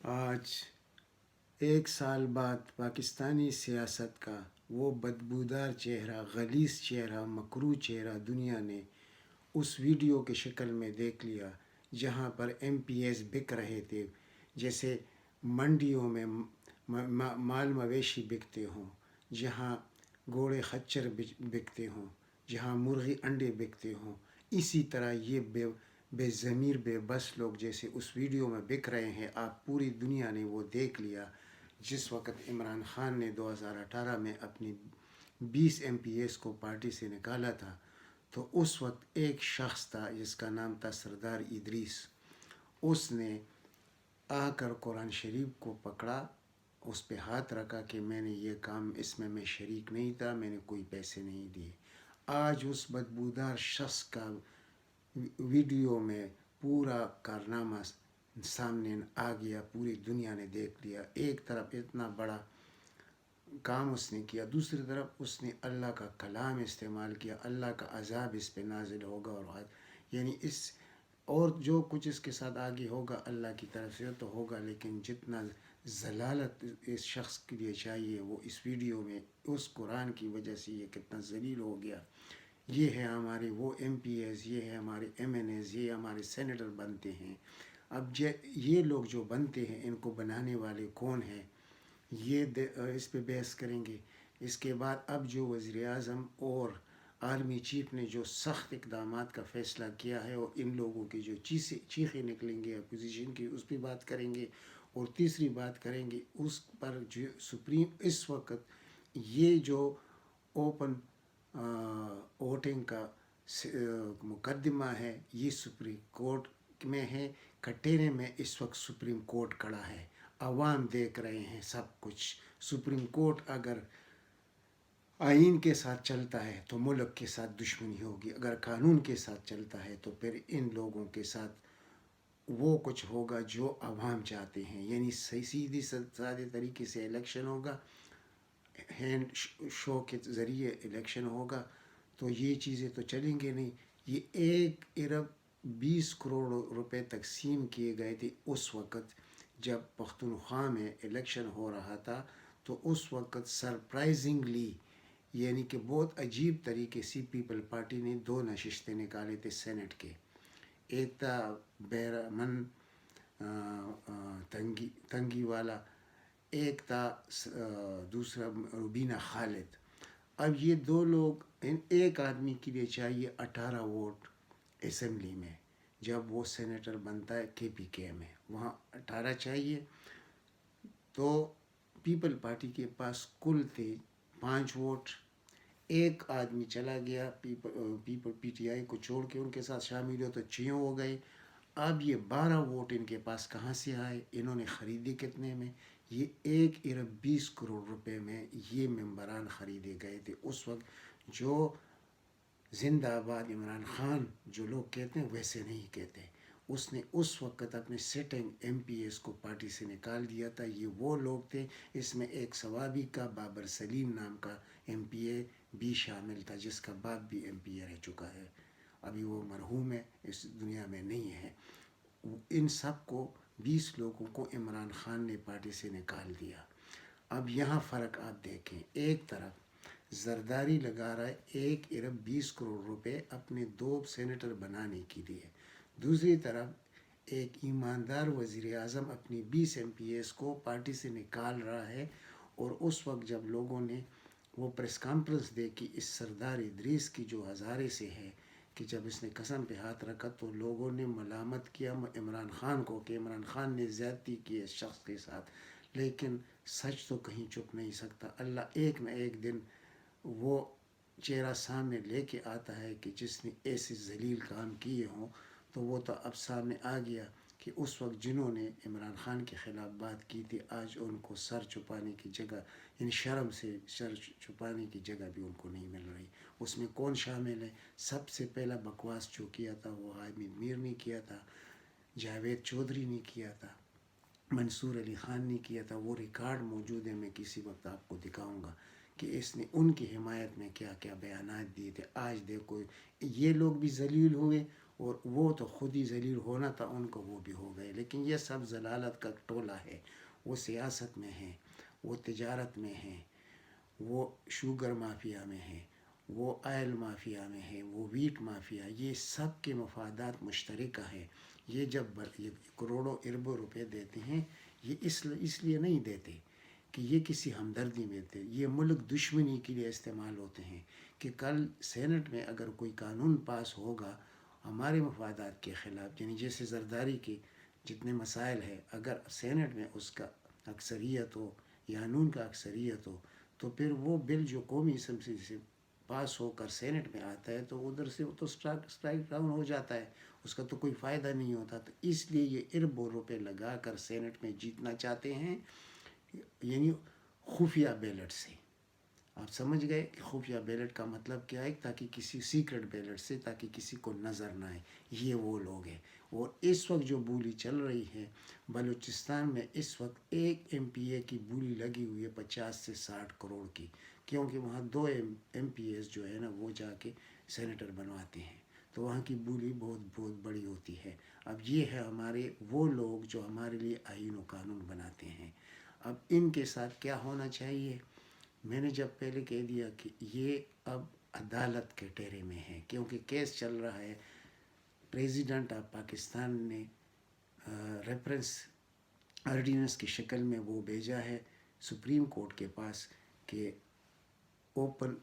آج 1 سال بعد پاکستانی سیاست کا وہ بدبودار چہرہ، غلیظ چہرہ، مکروہ چہرہ دنیا نے اس ویڈیو کے شکل میں دیکھ لیا جہاں پر ایم پی ایس بک رہے تھے، جیسے منڈیوں میں مال مویشی بکتے ہوں، جہاں گھوڑے خچر بکتے ہوں، جہاں مرغی انڈے بکتے ہوں، اسی طرح یہ بے ضمیر بے بس لوگ جیسے اس ویڈیو میں بک رہے ہیں۔ آپ پوری دنیا نے وہ دیکھ لیا۔ جس وقت عمران خان نے 2018 میں اپنی 20 ایم پی ایس کو پارٹی سے نکالا تھا، تو اس وقت ایک شخص تھا جس کا نام تھا سردار ادریس۔ اس نے آ کر قرآن شریف کو پکڑا، اس پہ ہاتھ رکھا کہ میں نے یہ کام، اس میں شریک نہیں تھا، میں نے کوئی پیسے نہیں دیے۔ آج اس بدبودار شخص کا ویڈیو میں پورا کارنامہ سامنے آ گیا، پوری دنیا نے دیکھ لیا۔ ایک طرف اتنا بڑا کام اس نے کیا، دوسری طرف اس نے اللہ کا کلام استعمال کیا، اللہ کا عذاب اس پہ نازل ہوگا، یعنی اور جو کچھ اس کے ساتھ آگے ہوگا اللہ کی طرف سے تو ہوگا، لیکن جتنا ذلالت اس شخص کے لیے چاہیے وہ اس ویڈیو میں اس قرآن کی وجہ سے یہ کتنا ذلیل ہو گیا۔ یہ ہے ہمارے وہ ایم پی ایز، یہ ہے ہمارے ایم این ایز، یہ ہمارے سینیٹر بنتے ہیں۔ اب یہ لوگ جو بنتے ہیں ان کو بنانے والے کون ہیں، یہ اس پہ بحث کریں گے۔ اس کے بعد اب جو وزیر اعظم اور آرمی چیف نے جو سخت اقدامات کا فیصلہ کیا ہے، اور ان لوگوں کی جو چیخیں نکلیں گے اپوزیشن کی، اس پہ بات کریں گے۔ اور تیسری بات کریں گے اس پر جو سپریم اس وقت یہ جو اوپن ووٹنگ کا مقدمہ ہے، یہ سپریم کورٹ میں ہے، کٹہرے میں اس وقت سپریم کورٹ کھڑا ہے، عوام دیکھ رہے ہیں سب کچھ۔ سپریم کورٹ اگر آئین کے ساتھ چلتا ہے تو ملک کے ساتھ دشمنی ہوگی، اگر قانون کے ساتھ چلتا ہے تو پھر ان لوگوں کے ساتھ وہ کچھ ہوگا جو عوام چاہتے ہیں، یعنی سیدھی سادے طریقے سے الیکشن ہوگا، ہینڈ شو کے ذریعے الیکشن ہوگا، تو یہ چیزیں تو چلیں گے نہیں۔ یہ 1 ارب 20 کروڑ روپے تقسیم کیے گئے تھے اس وقت جب پختونخوا میں الیکشن ہو رہا تھا، تو اس وقت سرپرائزنگلی، یعنی کہ بہت عجیب طریقے سے پیپل پارٹی نے 2 نشستیں نکالے تھے سینٹ کے۔ ایک تھا بیرمن تنگی والا، ایک تھا دوسرا روبینہ خالد۔ اب یہ 2 لوگ، ایک آدمی کے لیے چاہیے 18 ووٹ اسمبلی میں، جب وہ سینیٹر بنتا ہے کے پی کے میں، وہاں 18 چاہیے۔ تو پیپل پارٹی کے پاس کل تھے 5 ووٹ، ایک آدمی چلا گیا پی ٹی آئی کو چھوڑ کے ان کے ساتھ شامل ہو تو 6 ہو گئے۔ اب یہ 12 ووٹ ان کے پاس کہاں سے آئے، انہوں نے خریدے کتنے میں؟ یہ 1 ارب 20 کروڑ روپے میں یہ ممبران خریدے گئے تھے اس وقت۔ جو زندہ آباد عمران خان جو لوگ کہتے ہیں ویسے نہیں کہتے۔ اس نے اس وقت اپنے سٹنگ ایم پی ایس کو پارٹی سے نکال دیا تھا۔ یہ وہ لوگ تھے، اس میں ایک سوابی کا بابر سلیم نام کا ایم پی اے بھی شامل تھا، جس کا باپ بھی ایم پی اے رہ چکا ہے، ابھی وہ مرحوم ہے، اس دنیا میں نہیں ہے۔ ان سب کو 20 لوگوں کو عمران خان نے پارٹی سے نکال دیا۔ اب یہاں فرق آپ دیکھیں، ایک طرف زرداری لگا رہا ہے 1 ارب 20 کروڑ روپے اپنے 2 سینیٹر بنانے کے لیے، دوسری طرف ایک ایماندار وزیر اعظم اپنی 20 ایم پی ایس کو پارٹی سے نکال رہا ہے۔ اور اس وقت جب لوگوں نے وہ پریس کانفرنس دیکھی اس سردار ادریس کی جو ہزارے سے ہے، کہ جب اس نے قسم پہ ہاتھ رکھا تو لوگوں نے ملامت کیا عمران خان کو کہ عمران خان نے زیادتی کی اس شخص کے ساتھ، لیکن سچ تو کہیں چھپ نہیں سکتا۔ اللہ ایک نہ ایک دن وہ چہرہ سامنے لے کے آتا ہے کہ جس نے ایسے ذلیل کام کیے ہوں، تو وہ تو اب سامنے آ گیا کہ اس وقت جنہوں نے عمران خان کے خلاف بات کی تھی، آج ان کو سر چھپانے کی جگہ، یعنی شرم سے سر چھپانے کی جگہ بھی ان کو نہیں مل رہی۔ اس میں کون شامل ہے؟ سب سے پہلا بکواس جو کیا تھا وہ حامد میر نے کیا تھا، جاوید چودھری نے کیا تھا، منصور علی خان نے کیا تھا۔ وہ ریکارڈ موجود ہے، میں کسی وقت آپ کو دکھاؤں گا کہ اس نے ان کی حمایت میں کیا کیا بیانات دیے تھے۔ آج دیکھو یہ لوگ بھی ذلیل ہوئے اور وہ تو خود ہی ذلیل ہونا تھا ان کو، وہ بھی ہو گئے. لیکن یہ سب ضلالت کا ٹولہ ہے. وہ سیاست میں ہیں، وہ تجارت میں ہیں، وہ شوگر مافیا میں ہیں، وہ آئل مافیا میں ہے، وہ ویٹ مافیا. یہ سب کے مفادات مشترکہ ہیں. یہ جب یہ کروڑوں اربوں روپے دیتے ہیں، یہ اس لیے نہیں دیتے کہ یہ کسی ہمدردی میں دیتے. یہ ملک دشمنی کے لیے استعمال ہوتے ہیں کہ کل سینٹ میں اگر کوئی قانون پاس ہوگا ہمارے مفادات کے خلاف، یعنی جیسے زرداری کے جتنے مسائل ہیں، اگر سینٹ میں اس کا اکثریت ہو یا نون کا اکثریت ہو، تو پھر وہ بل جو قومی اسمبلی سے پاس ہو کر سینٹ میں آتا ہے تو ادھر سے تو اسٹرائک ڈاؤن ہو جاتا ہے، اس کا تو کوئی فائدہ نہیں ہوتا. تو اس لیے یہ اربوں روپے لگا کر سینٹ میں جیتنا چاہتے ہیں، یعنی خفیہ بیلٹ سے. آپ سمجھ گئے کہ خفیہ بیلٹ کا مطلب کیا ہے؟ تاکہ کسی سیکرٹ بیلٹ سے، تاکہ کسی کو نظر نہ آئے. یہ وہ لوگ ہیں. اور اس وقت جو بولی چل رہی ہے بلوچستان میں، اس وقت ایک ایم پی اے کی بولی لگی ہوئی ہے 50 سے 60 کروڑ کی، کیونکہ وہاں 2 ایم پی ایز جو ہے نا وہ جا کے سینیٹر بنواتے ہیں، تو وہاں کی بولی بہت بہت بڑی ہوتی ہے. اب یہ ہے ہمارے وہ لوگ جو ہمارے لیے آئین و قانون بناتے ہیں. اب ان کے ساتھ کیا ہونا چاہیے؟ میں نے جب پہلے کہہ دیا کہ یہ اب عدالت کے ٹیرے میں ہے، کیونکہ کیس چل رہا ہے. پریزیڈنٹ آف پاکستان نے ریفرنس آرڈیننس کی شکل میں وہ بھیجا ہے سپریم کورٹ کے پاس کہ اوپن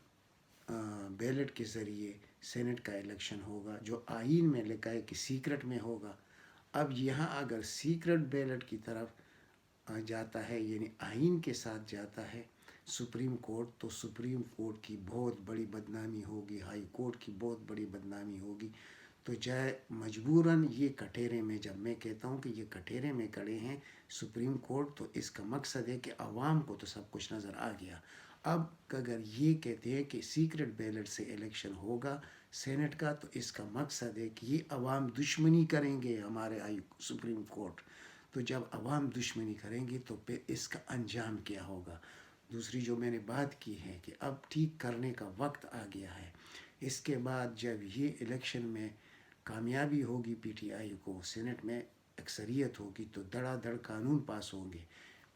بیلٹ کے ذریعے سینٹ کا الیکشن ہوگا، جو آئین میں لکھا ہے کہ سیکرٹ میں ہوگا. اب یہاں اگر سیکرٹ بیلٹ کی طرف جاتا ہے، یعنی آئین کے ساتھ جاتا ہے سپریم کورٹ، تو سپریم کورٹ کی بہت بڑی بدنامی ہوگی، ہائی کورٹ کی بہت بڑی بدنامی ہوگی. تو جائے مجبوراً یہ کٹہرے میں، جب میں کہتا ہوں کہ یہ کٹہرے میں کھڑے ہیں سپریم کورٹ، تو اس کا مقصد ہے کہ عوام کو تو سب کچھ نظر آ گیا. اب اگر یہ کہتے ہیں کہ سیکرٹ بیلٹ سے الیکشن ہوگا سینٹ کا، تو اس کا مقصد ہے کہ یہ عوام دشمنی کریں گے ہمارے سپریم کورٹ. تو جب عوام دشمنی کریں گے تو پھر اس کا انجام کیا ہوگا؟ دوسری جو میں نے بات کی ہے کہ اب ٹھیک کرنے کا وقت آ گیا ہے. اس کے بعد جب یہ الیکشن میں کامیابی ہوگی پی ٹی آئی کو، سینٹ میں اکثریت ہوگی، تو دھڑا دھڑ قانون پاس ہوں گے.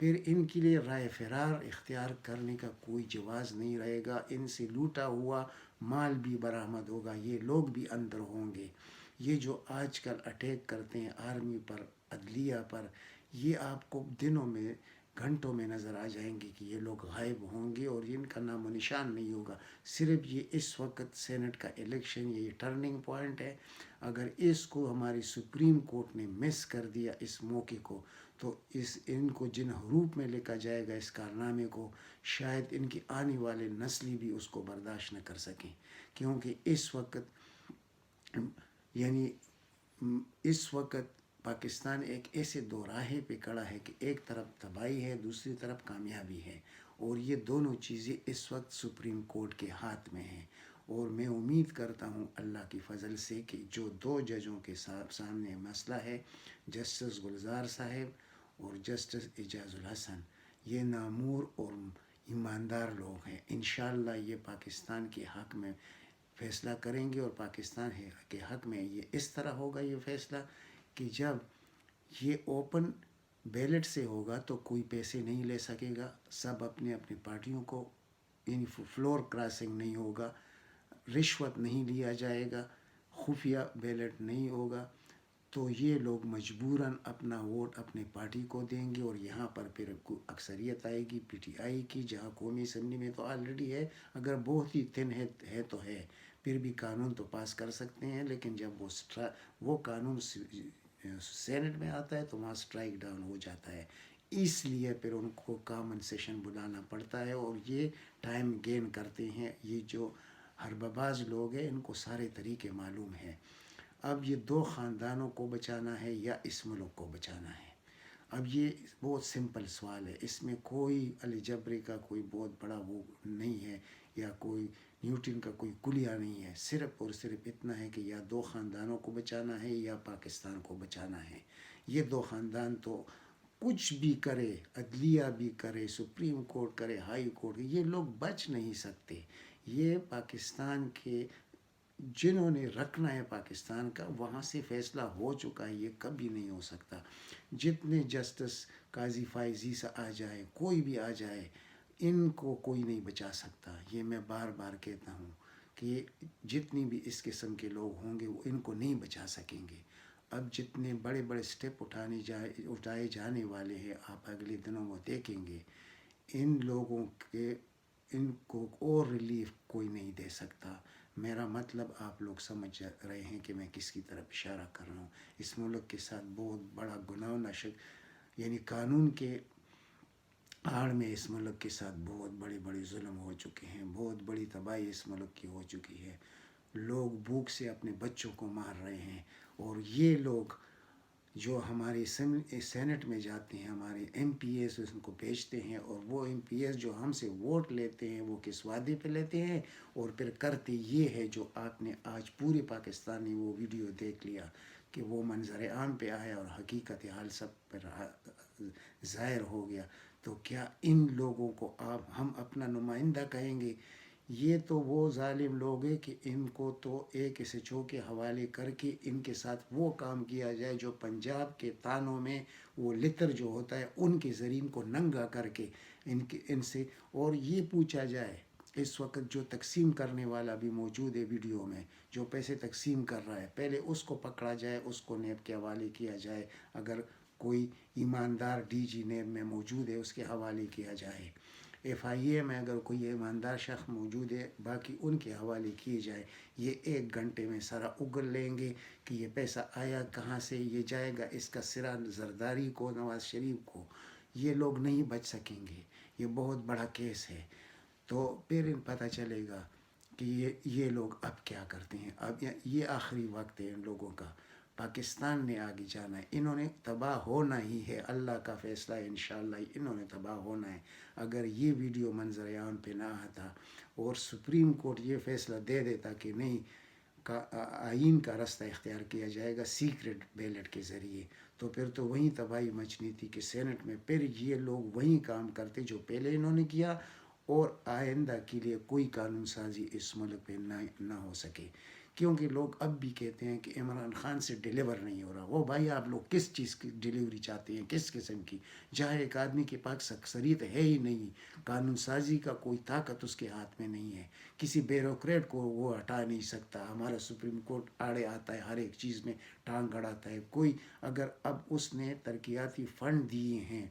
پھر ان کے لیے رائے فرار اختیار کرنے کا کوئی جواز نہیں رہے گا. ان سے لوٹا ہوا مال بھی برآمد ہوگا، یہ لوگ بھی اندر ہوں گے. یہ جو آج کل اٹیک کرتے ہیں آرمی پر، عدلیہ پر، یہ آپ کو دنوں میں گھنٹوں میں نظر آ جائیں گے کہ یہ لوگ غائب ہوں گے اور ان کا نام و نشان نہیں ہوگا. صرف یہ اس وقت سینٹ کا الیکشن یہ ٹرننگ پوائنٹ ہے. اگر اس کو ہماری سپریم کورٹ نے مس کر دیا اس موقع کو، تو ان کو جن حروف میں لکھا جائے گا اس کارنامے کو، شاید ان کی آنے والے نسلی بھی اس کو برداشت نہ کر سکیں. کیونکہ اس وقت یعنی اس وقت پاکستان ایک ایسے دوراہے پہ کھڑا ہے کہ ایک طرف تباہی ہے، دوسری طرف کامیابی ہے، اور یہ دونوں چیزیں اس وقت سپریم کورٹ کے ہاتھ میں ہیں. اور میں امید کرتا ہوں اللہ کی فضل سے کہ جو 2 ججوں کے سامنے مسئلہ ہے، جسٹس گلزار صاحب اور جسٹس اعجاز الحسن، یہ نامور اور ایماندار لوگ ہیں. انشاءاللہ یہ پاکستان کے حق میں فیصلہ کریں گے، اور پاکستان کے حق میں یہ اس طرح ہوگا یہ فیصلہ کہ جب یہ اوپن بیلٹ سے ہوگا تو کوئی پیسے نہیں لے سکے گا، سب اپنے اپنی پارٹیوں کو، یعنی فلور کراسنگ نہیں ہوگا، رشوت نہیں لیا جائے گا، خفیہ بیلٹ نہیں ہوگا. تو یہ لوگ مجبوراً اپنا ووٹ اپنے پارٹی کو دیں گے، اور یہاں پر پھر اکثریت آئے گی پی ٹی آئی کی، جہاں قومی اسمبلی میں تو آلریڈی ہے، اگر بہت ہی تھن ہے تو ہے، پھر بھی قانون تو پاس کر سکتے ہیں. لیکن جب وہ قانون سینٹ میں آتا ہے تو وہاں اسٹرائک ڈاؤن ہو جاتا ہے. اس لیے پھر ان کو کامن سیشن بلانا پڑتا ہے، اور یہ ٹائم گین کرتے ہیں. یہ جو حربباز لوگ ہیں ان کو سارے طریقے معلوم ہیں. اب یہ 2 خاندانوں کو بچانا ہے یا اس ملک کو بچانا ہے؟ اب یہ بہت سمپل سوال ہے، اس میں کوئی الجبرے کا کوئی بہت بڑا وہ نہیں ہے، یا کوئی نیوٹن کا کوئی کلیہ نہیں ہے. صرف اور صرف اتنا ہے کہ یا 2 خاندانوں کو بچانا ہے یا پاکستان کو بچانا ہے. یہ 2 خاندان تو کچھ بھی کرے، عدلیہ بھی کرے، سپریم کورٹ کرے، ہائی کورٹ، یہ لوگ بچ نہیں سکتے. یہ پاکستان کے جنہوں نے رکھنا ہے پاکستان کا، وہاں سے فیصلہ ہو چکا ہے، یہ کبھی نہیں ہو سکتا. جتنے جسٹس قاضی فائزی سے آ جائے، کوئی بھی آ جائے، ان کو کوئی نہیں بچا سکتا. یہ میں بار بار کہتا ہوں کہ جتنی بھی اس قسم کے لوگ ہوں گے وہ ان کو نہیں بچا سکیں گے. اب جتنے بڑے بڑے سٹیپ اٹھائے جانے والے ہیں، آپ اگلے دنوں میں دیکھیں گے. ان لوگوں کے ان کو اور ریلیف کوئی نہیں دے سکتا. میرا مطلب آپ لوگ سمجھ رہے ہیں کہ میں کس کی طرف اشارہ کر رہا ہوں. اس ملک کے ساتھ بہت بڑا گناہ نشر، یعنی قانون کے آڑ میں اس ملک کے ساتھ بہت بڑے بڑے ظلم ہو چکے ہیں، بہت بڑی تباہی اس ملک کی ہو چکی ہے. لوگ بھوک سے اپنے بچوں کو مار رہے ہیں، اور یہ لوگ جو ہمارے سینٹ میں جاتے ہیں، ہمارے ایم پی ایس ان کو بھیجتے ہیں، اور وہ ایم پی ایس جو ہم سے ووٹ لیتے ہیں وہ کس وعدے پہ لیتے ہیں، اور پھر کرتے یہ ہے جو آپ نے آج پورے پاکستان نے وہ ویڈیو دیکھ لیا کہ وہ منظر عام پہ آیا اور حقیقت حال سب پر ظاہر ہو گیا. تو کیا ان لوگوں کو ہم اپنا نمائندہ کہیں گے؟ یہ تو وہ ظالم لوگ ہیں کہ ان کو تو ایک ایس ایچ او کے حوالے کر کے ان کے ساتھ وہ کام کیا جائے جو پنجاب کے تانوں میں وہ لتر جو ہوتا ہے ان کے زرین کو ننگا کر کے ان سے، اور یہ پوچھا جائے. اس وقت جو تقسیم کرنے والا بھی موجود ہے ویڈیو میں، جو پیسے تقسیم کر رہا ہے، پہلے اس کو پکڑا جائے، اس کو نیب کے حوالے کیا جائے. اگر کوئی ایماندار ڈی جی نیب میں موجود ہے اس کے حوالے کیا جائے. ایف آئی اے میں اگر کوئی ایماندار شخص موجود ہے، باقی ان کے حوالے کیے جائے. یہ 1 گھنٹے میں سارا اگل لیں گے کہ یہ پیسہ آیا کہاں سے، یہ جائے گا اس کا سرا زرداری کو، نواز شریف کو. یہ لوگ نہیں بچ سکیں گے، یہ بہت بڑا کیس ہے. تو پھر پتہ چلے گا کہ یہ لوگ اب کیا کرتے ہیں. اب یہ آخری وقت ہے ان لوگوں کا. پاکستان نے آگے جانا ہے، انہوں نے تباہ ہونا ہی ہے. اللہ کا فیصلہ ہے، انشاءاللہ انہوں نے تباہ ہونا ہے. اگر یہ ویڈیو منظر عام پہ نہ آتا اور سپریم کورٹ یہ فیصلہ دے دیتا کہ نہیں، آئین کا راستہ اختیار کیا جائے گا سیکرٹ بیلٹ کے ذریعے، تو پھر تو وہیں تباہی مچنی تھی کہ سینٹ میں پھر یہ لوگ وہیں کام کرتے جو پہلے انہوں نے کیا، اور آئندہ کے لیے کوئی قانون سازی اس ملک پہ نہ ہو سکے. کیونکہ لوگ اب بھی کہتے ہیں کہ عمران خان سے ڈیلیور نہیں ہو رہا. وہ بھائی آپ لوگ کس چیز کی ڈیلیوری چاہتے ہیں، کس قسم کی؟ جہاں ایک آدمی کے پاس اکثریت ہے ہی نہیں، قانون سازی کا کوئی طاقت اس کے ہاتھ میں نہیں ہے، کسی بیوروکریٹ کو وہ ہٹا نہیں سکتا. ہمارا سپریم کورٹ آڑے آتا ہے، ہر ایک چیز میں ٹانگ اڑاتا ہے. کوئی اگر اب اس نے ترقیاتی فنڈ دیے ہیں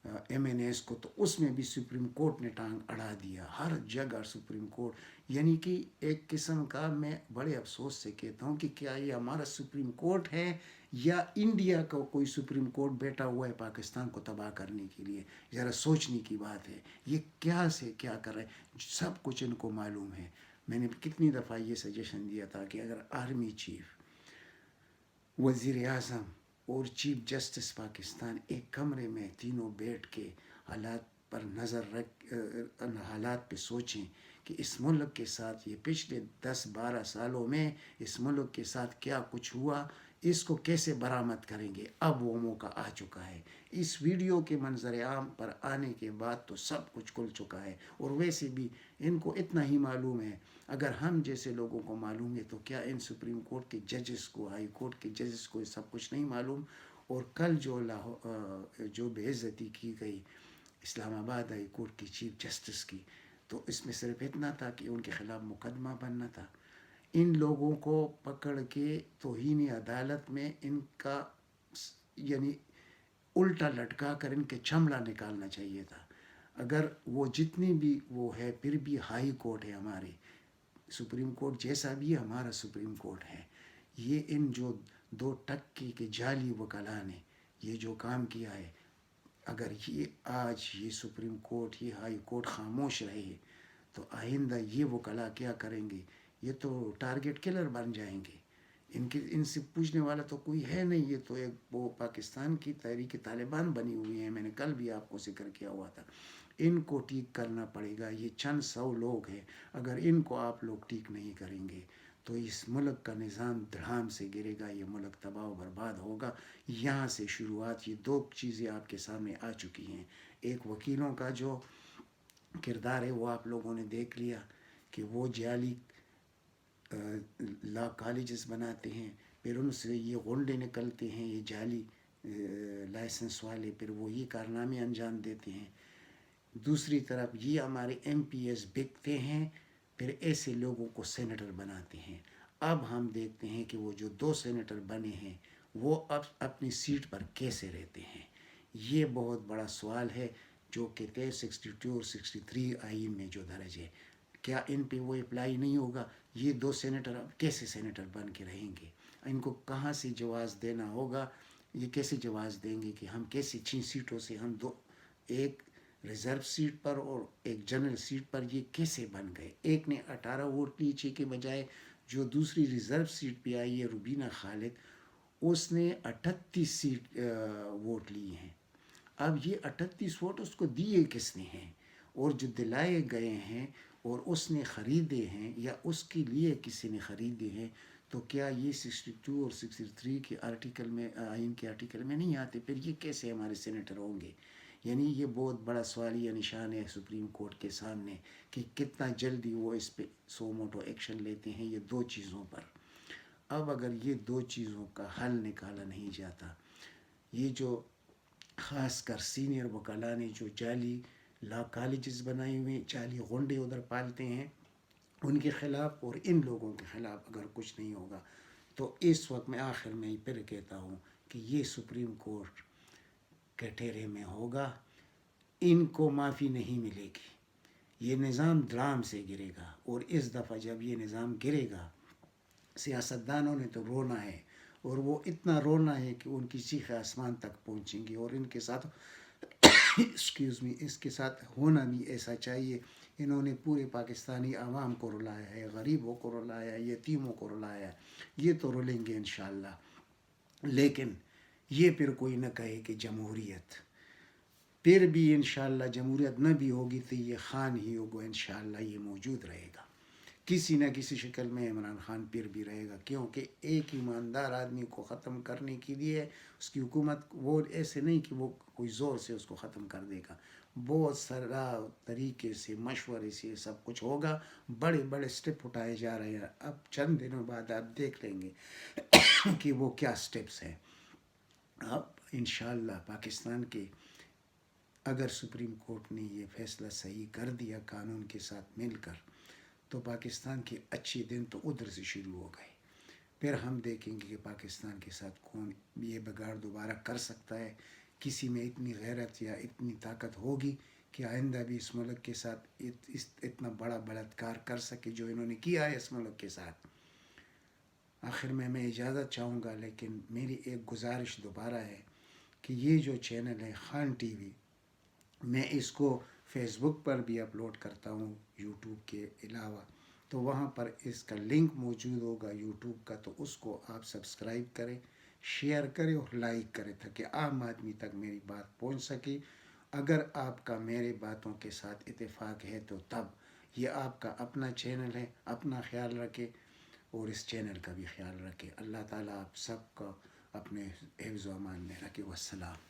ایم این ایس کو، تو اس میں بھی سپریم کورٹ نے ٹانگ اڑا دیا. ہر جگہ سپریم کورٹ، یعنی کہ ایک قسم کا میں بڑے افسوس سے کہتا ہوں کہ کیا یہ ہمارا سپریم کورٹ ہے یا انڈیا کا کوئی سپریم کورٹ بیٹھا ہوا ہے پاکستان کو تباہ کرنے کے لیے؟ ذرا سوچنے کی بات ہے. یہ کیا سے کیا کر رہے ہیں، سب کچھ ان کو معلوم ہے. میں نے کتنی دفعہ یہ سجیشن دیا تھا کہ اگر آرمی چیف، وزیر اعظم اور چیف جسٹس پاکستان ایک کمرے میں تینوں بیٹھ کے حالات پر نظر رکھ حالات پہ سوچیں کہ اس ملک کے ساتھ یہ پچھلے 10-12 سالوں میں اس ملک کے ساتھ کیا کچھ ہوا، اس کو کیسے برآمد کریں گے. اب وہ موقع آ چکا ہے. اس ویڈیو کے منظر عام پر آنے کے بعد تو سب کچھ کھل چکا ہے. اور ویسے بھی ان کو اتنا ہی معلوم ہے، اگر ہم جیسے لوگوں کو معلوم ہے تو کیا ان سپریم کورٹ کے ججز کو، ہائی کورٹ کے ججز کو سب کچھ نہیں معلوم؟ اور کل جو بے عزتی کی گئی اسلام آباد ہائی کورٹ کی چیف جسٹس کی، تو اس میں صرف اتنا تھا کہ ان کے خلاف مقدمہ بننا تھا. ان لوگوں کو پکڑ کے توہین عدالت میں ان کا یعنی الٹا لٹکا کر ان کے چمڑا نکالنا چاہیے تھا. اگر وہ جتنی بھی وہ ہے، پھر بھی ہائی کورٹ ہے ہمارے، سپریم کورٹ جیسا بھی ہمارا سپریم کورٹ ہے. یہ ان جو 2 کے جعلی وکلاء نے یہ جو کام کیا ہے، اگر یہ آج یہ سپریم کورٹ، یہ ہائی کورٹ خاموش رہے تو آئندہ یہ وکلاء کیا کریں گے؟ یہ تو ٹارگٹ کلر بن جائیں گے. ان سے پوچھنے والا تو کوئی ہے نہیں. یہ تو ایک وہ پاکستان کی تحریک طالبان بنی ہوئی ہے. میں نے کل بھی آپ کو ذکر کیا ہوا تھا. ان کو ٹھیک کرنا پڑے گا. یہ چند 100 لوگ ہیں، اگر ان کو آپ لوگ ٹھیک نہیں کریں گے تو اس ملک کا نظام دھڑام سے گرے گا. یہ ملک تباہ و برباد ہوگا. یہاں سے شروعات. یہ 2 چیزیں آپ کے سامنے آ چکی ہیں. ایک وکیلوں کا جو کردار ہے وہ آپ لوگوں نے دیکھ لیا کہ وہ جعلی لا کالجز بناتے ہیں، پھر ان سے یہ غنڈے نکلتے ہیں، یہ جعلی لائسنس والے، پھر وہ یہ کارنامے انجام دیتے ہیں۔ دوسری طرف یہ ہمارے ایم پی ایس بکتے ہیں، پھر ایسے لوگوں کو سینیٹر بناتے ہیں۔ اب ہم دیکھتے ہیں کہ وہ جو 2 سینیٹر بنے ہیں وہ اب اپنی سیٹ پر کیسے رہتے ہیں۔ یہ بہت بڑا سوال ہے جو کہ 62 اور 63 آئین میں جو درج ہے، کیا ان پہ وہ اپلائی نہیں ہوگا؟ یہ 2 سینیٹر اب کیسے سینیٹر بن کے رہیں گے؟ ان کو کہاں سے جواز دینا ہوگا؟ یہ کیسے جواز دیں گے کہ ہم کیسے 6 سیٹوں سے ہم ایک ریزرو سیٹ پر اور ایک جنرل سیٹ پر یہ کیسے بن گئے؟ ایک نے 18 ووٹ لیچے کے بجائے جو دوسری ریزرو سیٹ پہ آئی ہے روبینہ خالد، اس نے 38 ووٹ لیے ہیں۔ اب یہ 38 ووٹ اس کو دیے کس نے ہیں، اور جو دلائے گئے ہیں اور اس نے خریدے ہیں یا اس کے لیے کسی نے خریدے ہیں، تو کیا یہ 62 اور 63 کے آرٹیکل میں، آئین کے آرٹیکل میں نہیں آتے؟ پھر یہ کیسے ہمارے سینیٹر ہوں گے؟ یعنی یہ بہت بڑا سوالیہ نشان ہے سپریم کورٹ کے سامنے کہ کتنا جلدی وہ اس پہ سو موٹو ایکشن لیتے ہیں یہ 2 چیزوں پر۔ اب اگر یہ 2 چیزوں کا حل نکالا نہیں جاتا، یہ جو خاص کر سینئر وکلاء نے جو جعلی لا کالجز بنائے ہوئے، جعلی غنڈے ادھر پالتے ہیں، ان کے خلاف اور ان لوگوں کے خلاف اگر کچھ نہیں ہوگا تو اس وقت میں آخر میں پھر کہتا ہوں کہ یہ سپریم کورٹ کے ٹھہرے میں ہوگا، ان کو معافی نہیں ملے گی، یہ نظام دھڑام سے گرے گا۔ اور اس دفعہ جب یہ نظام گرے گا، سیاستدانوں نے تو رونا ہے، اور وہ اتنا رونا ہے کہ ان کی چیخیں آسمان تک پہنچیں گی، اور ان کے ساتھ اس کے ساتھ ہونا بھی ایسا چاہیے۔ انہوں نے پورے پاکستانی عوام کو رلایا ہے، غریبوں کو رلایا ہے، یتیموں کو رلایا ہے، یہ تو رولیں گے انشاءاللہ۔ لیکن یہ پھر کوئی نہ کہے کہ جمہوریت، پھر بھی انشاءاللہ جمہوریت نہ بھی ہوگی تو یہ خان ہی ہوگا، انشاءاللہ یہ موجود رہے گا کسی نہ کسی شکل میں۔ عمران خان پھر بھی رہے گا، کیونکہ ایک ایماندار آدمی کو ختم کرنے کے لیے اس کی حکومت، وہ ایسے نہیں کہ وہ کوئی زور سے اس کو ختم کر دے گا، بہت سارا طریقے سے مشورے سے سب کچھ ہوگا۔ بڑے بڑے سٹیپ اٹھائے جا رہے ہیں، اب چند دنوں بعد آپ دیکھ لیں گے کہ وہ کیا سٹیپس ہیں۔ اب انشاءاللہ پاکستان کے اگر سپریم کورٹ نے یہ فیصلہ صحیح کر دیا قانون کے ساتھ مل کر، تو پاکستان کے اچھے دن تو ادھر سے شروع ہو گئے۔ پھر ہم دیکھیں گے کہ پاکستان کے ساتھ کون یہ بگاڑ دوبارہ کر سکتا ہے۔ کسی میں اتنی غیرت یا اتنی طاقت ہوگی کہ آئندہ بھی اس ملک کے ساتھ اتنا بڑا بلاత్కాر کر سکے جو انہوں نے کیا ہے اس ملک کے ساتھ۔ آخر میں اجازت چاہوں گا، لیکن میری ایک گزارش دوبارہ ہے کہ یہ جو چینل ہے خان ٹی وی، میں اس کو فیس بک پر بھی اپلوڈ کرتا ہوں یوٹیوب کے علاوہ، تو وہاں پر اس کا لنک موجود ہوگا یوٹیوب کا، تو اس کو آپ سبسکرائب کریں، شیئر کریں اور لائک کریں تاکہ عام آدمی تک میری بات پہنچ سکے۔ اگر آپ کا میرے باتوں کے ساتھ اتفاق ہے تو تب یہ آپ کا اپنا چینل ہے، اپنا خیال رکھے اور اس چینل کا بھی خیال رکھے۔ اللہ تعالیٰ آپ سب کو اپنے حفظ و امان میں رکھے۔ والسلام۔